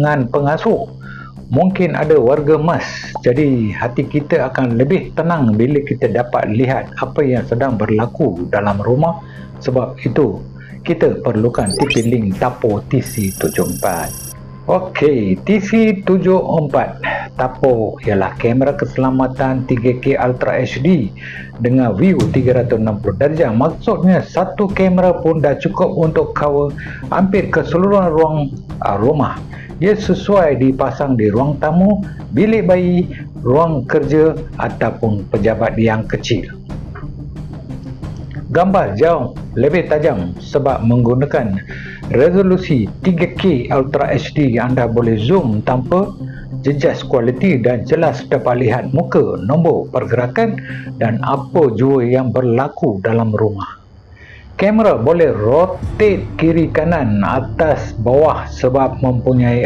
dengan pengasuh. Mungkin ada warga emas, jadi hati kita akan lebih tenang bila kita dapat lihat apa yang sedang berlaku dalam rumah. Sebab itu, kita perlukan TP-Link Tapo TC74. Okey, TC74 Tapo ialah kamera keselamatan 3K Ultra HD dengan view 360 darjah. Maksudnya satu kamera pun dah cukup untuk cover hampir keseluruhan ruang rumah. Ia sesuai dipasang di ruang tamu, bilik bayi, ruang kerja ataupun pejabat yang kecil. Gambar jauh lebih tajam sebab menggunakan resolusi 3K Ultra HD. Anda boleh zoom tanpa jejas kualiti dan jelas dapat lihat muka, nombor, pergerakan dan apa jua yang berlaku dalam rumah. Kamera boleh rotate kiri kanan, atas, bawah sebab mempunyai